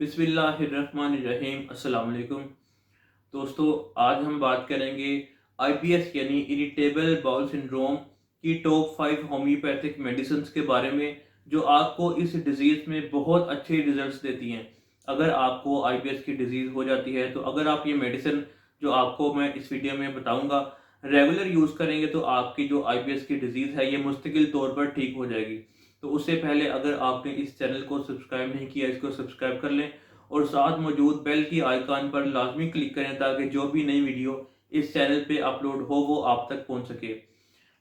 बिस्मिल्लाहिर्रहमानिर्रहीम अस्सलाम वालेकुम। दोस्तों, आज हम बात करेंगे आईबीएस यानी इरिटेबल बाउल सिंड्रोम की टॉप 5 होम्योपैथिक मेडिसिन के बारे में, जो आपको इस डिजीज़ में बहुत अच्छे रिजल्ट्स देती हैं। अगर आपको आईबीएस की डिजीज़ हो जाती है तो अगर आप ये मेडिसिन जो आपको मैं इस वीडियो में बताऊंगा रेगुलर यूज़ करेंगे तो आपकी जो आईबीएस की डिजीज़ है ये मुस्तकिल तौर पर ठीक हो जाएगी। तो उससे पहले अगर आपने इस चैनल को सब्सक्राइब नहीं किया, इसको सब्सक्राइब कर लें और साथ मौजूद बेल की आइकन पर लाजमी क्लिक करें ताकि जो भी नई वीडियो इस चैनल पे अपलोड हो वो आप तक पहुंच सके।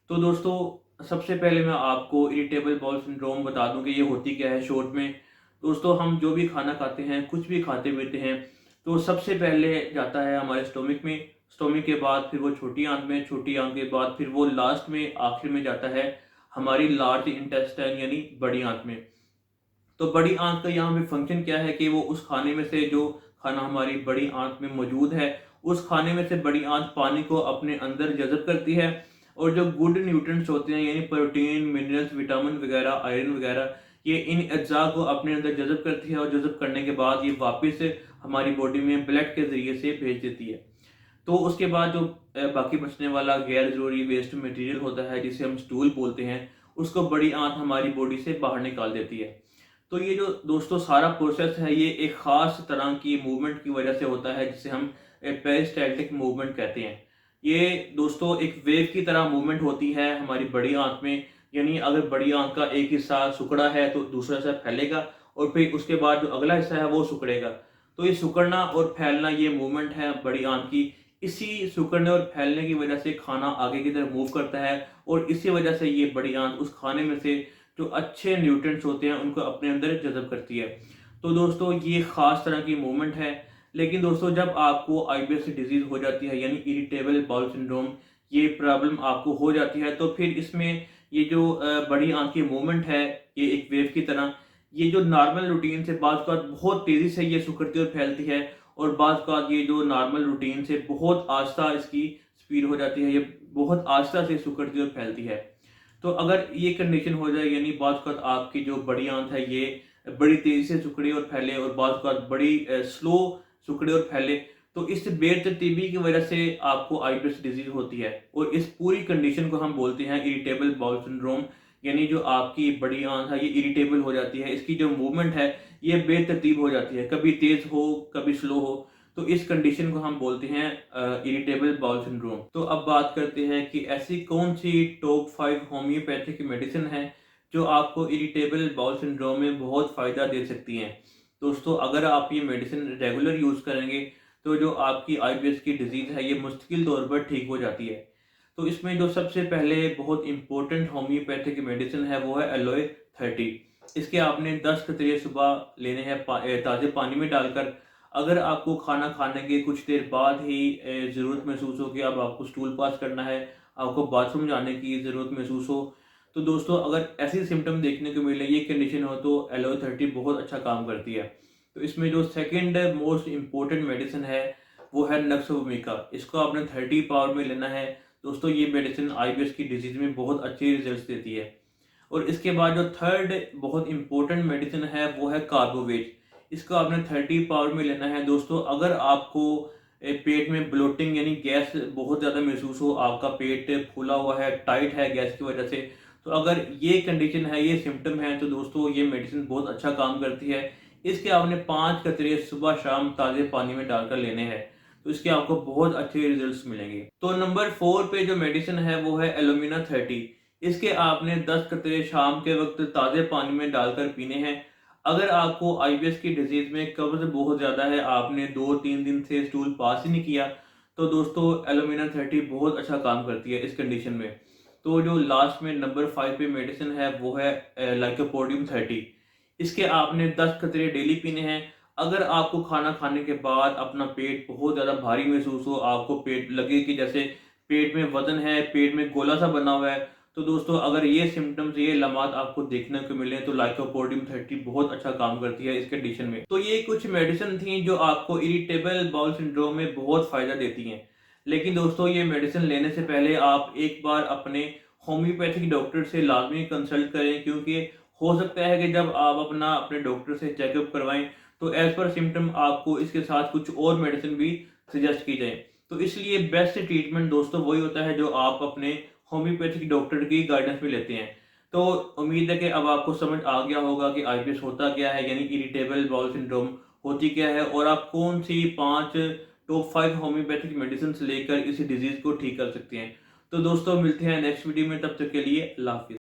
तो दोस्तों, सबसे पहले मैं आपको इरिटेबल बाउल सिंड्रोम बता दूं कि ये होती क्या है शॉर्ट में। दोस्तों, हम जो भी खाना खाते हैं, कुछ भी खाते पीते हैं, तो सबसे पहले जाता है हमारे स्टोमिक में। स्टोमिक के बाद फिर वो छोटी आंत में, छोटी आंत के बाद फिर वो लास्ट में आखिर में जाता है हमारी लार्ज इंटेस्टाइन यानी बड़ी आंत में। तो बड़ी आंत का यहाँ पे फंक्शन क्या है कि वो उस खाने में से जो खाना हमारी बड़ी आंत में मौजूद है, उस खाने में से बड़ी आंत पानी को अपने अंदर जज़ब करती है और जो गुड न्यूट्रिएंट्स होते हैं यानी प्रोटीन, मिनरल्स, विटामिन वगैरह, आयरन वगैरह, ये इन अज्जा को अपने अंदर जज़ब करती है और जज़ब करने के बाद ये वापस हमारी बॉडी में ब्लड के ज़रिए से भेज देती है। तो उसके बाद जो बाकी बचने वाला गैर ज़रूरी वेस्ट मटेरियल होता है जिसे हम स्टूल बोलते हैं, उसको बड़ी आंत हमारी बॉडी से बाहर निकाल देती है। तो ये जो दोस्तों सारा प्रोसेस है ये एक ख़ास तरह की मूवमेंट की वजह से होता है जिसे हम पेरिस्टाल्टिक मूवमेंट कहते हैं। ये दोस्तों एक वेव की तरह मूवमेंट होती है हमारी बड़ी आंत में। यानी अगर बड़ी आंत का एक हिस्सा सिकुड़ा है तो दूसरा हिस्सा फैलेगा और फिर उसके बाद जो अगला हिस्सा है वो सिकुड़ेगा। तो ये सिकुड़ना और फैलना ये मूवमेंट है बड़ी आंत की। इसी सिकुड़ने और फैलने की वजह से खाना आगे की तरफ मूव करता है और इसी वजह से ये बड़ी आंत उस खाने में से जो अच्छे न्यूट्रिएंट्स होते हैं उनको अपने अंदर जज़ब करती है। तो दोस्तों, ये ख़ास तरह की मूवमेंट है। लेकिन दोस्तों, जब आपको आईबीएस डिजीज़ हो जाती है यानी इरिटेबल बाउल सिंड्रोम, ये प्रॉब्लम आपको हो जाती है तो फिर इसमें ये जो बड़ी आंत की मूवमेंट है, ये एक वेव की तरह, ये जो नॉर्मल रूटीन से बाज़ औक़ात बहुत तेज़ी से ये सिकुड़ती और फैलती है और बाज़ औक़ात ये जो नॉर्मल रूटीन से बहुत आहिस्ता इसकी स्पीड हो जाती है, ये बहुत आहिस्ता से सिकुड़ती और फैलती है। तो अगर ये कंडीशन हो जाए यानी बाज़ औक़ात आपकी जो बड़ी आंत है ये बड़ी तेज़ी से सिकुड़े और फैले और बाज़ औक़ात बड़ी स्लो सिकुड़े और फैले, तो इस बेतरतीबी की वजह से आपको आईबीएस डिजीज़ होती है और इस पूरी कंडीशन को हम बोलते हैं इरिटेबल बाउल सिंड्रोम। यानी जो आपकी बड़ी आंत है ये इरिटेबल हो जाती है, इसकी जो मूवमेंट है ये बेतरतीब हो जाती है, कभी तेज़ हो, कभी स्लो हो। तो इस कंडीशन को हम बोलते हैं इरिटेबल बाउल सिंड्रोम। तो अब बात करते हैं कि ऐसी कौन सी टॉप 5 होम्योपैथिक मेडिसिन है जो आपको इरिटेबल बाउल सिंड्रोम में बहुत फ़ायदा दे सकती हैं। दोस्तों, अगर आप ये मेडिसिन रेगुलर यूज़ करेंगे तो जो आपकी आईबीएस की डिजीज़ है ये मुस्तकिल तौर पर ठीक हो जाती है। तो इसमें जो सबसे पहले बहुत इंपॉर्टेंट होम्योपैथिक मेडिसिन है वो है एलोए 30। इसके आपने 10 कतरे सुबह लेने हैं ताज़े पानी में डालकर। अगर आपको खाना खाने के कुछ देर बाद ही ज़रूरत महसूस हो कि अब आपको स्टूल पास करना है, आपको बाथरूम जाने की ज़रूरत महसूस हो, तो दोस्तों अगर ऐसी सिम्टम देखने को मिले, ये कंडीशन हो, तो एलोए 30 बहुत अच्छा काम करती है। तो इसमें जो सेकंड मोस्ट इम्पोर्टेंट मेडिसिन है वो है नक्स वोमिका। इसको आपने 30 पावर में लेना है। दोस्तों, ये मेडिसिन आईबीएस की डिजीज़ में बहुत अच्छे रिजल्ट्स देती है। और इसके बाद जो थर्ड बहुत इंपॉर्टेंट मेडिसिन है वो है कार्बोवेट। इसको आपने 30 पावर में लेना है। दोस्तों, अगर आपको पेट में ब्लोटिंग यानी गैस बहुत ज़्यादा महसूस हो, आपका पेट फूला हुआ है, टाइट है गैस की वजह से, तो अगर ये कंडीशन है, ये सिम्टम है, तो दोस्तों ये मेडिसिन बहुत अच्छा काम करती है। इसके आपने 5 कतरे सुबह शाम ताज़े पानी में डालकर लेने हैं, तो इसके आपको बहुत अच्छे रिजल्ट्स मिलेंगे। तो नंबर 4 पे जो मेडिसिन है वो है एलोमिना 30। इसके आपने 10 कतरे शाम के वक्त ताज़े पानी में डालकर पीने हैं। अगर आपको आईबीएस की डिजीज़ में कब्ज़ बहुत ज़्यादा है, आपने 2-3 दिन से स्टूल पास ही नहीं किया, तो दोस्तों एलोमिना 30 बहुत अच्छा काम करती है इस कंडीशन में। तो जो लास्ट में नंबर 5 पे मेडिसिन है वो है लाइकोपोडियम 30। इसके आपने 10 कतरे डेली पीने हैं। अगर आपको खाना खाने के बाद अपना पेट बहुत ज़्यादा भारी महसूस हो, आपको पेट लगे कि जैसे पेट में वज़न है, पेट में गोला सा बना हुआ है, तो दोस्तों अगर ये सिम्पटम्स, ये लम्हात आपको देखने को मिले तो लाइकोपोडियम 30 बहुत अच्छा काम करती है इस कंडीशन में। तो ये कुछ मेडिसिन थी जो आपको इरिटेबल बाउल सिंड्रोम में बहुत फ़ायदा देती हैं। लेकिन दोस्तों, ये मेडिसिन लेने से पहले आप एक बार अपने होम्योपैथिक डॉक्टर से लाज़मी कंसल्ट करें, क्योंकि हो सकता है कि जब आप अपने डॉक्टर से चेकअप करवाएँ तो एज पर सिम्टम आपको इसके साथ कुछ और मेडिसिन भी सजेस्ट की जाए। तो इसलिए बेस्ट ट्रीटमेंट दोस्तों वही होता है जो आप अपने होम्योपैथिक डॉक्टर की गाइडेंस में लेते हैं। तो उम्मीद है कि अब आपको समझ आ गया होगा कि आईबीएस होता क्या है, यानी इरिटेबल बाउल सिंड्रोम होती क्या है, और आप कौन सी 5 टॉप 5 होम्योपैथिक मेडिसिन लेकर इस डिजीज को ठीक कर सकते हैं। तो दोस्तों मिलते हैं नेक्स्ट वीडियो में, तब तक के लिए अल्लाह हाफिज़।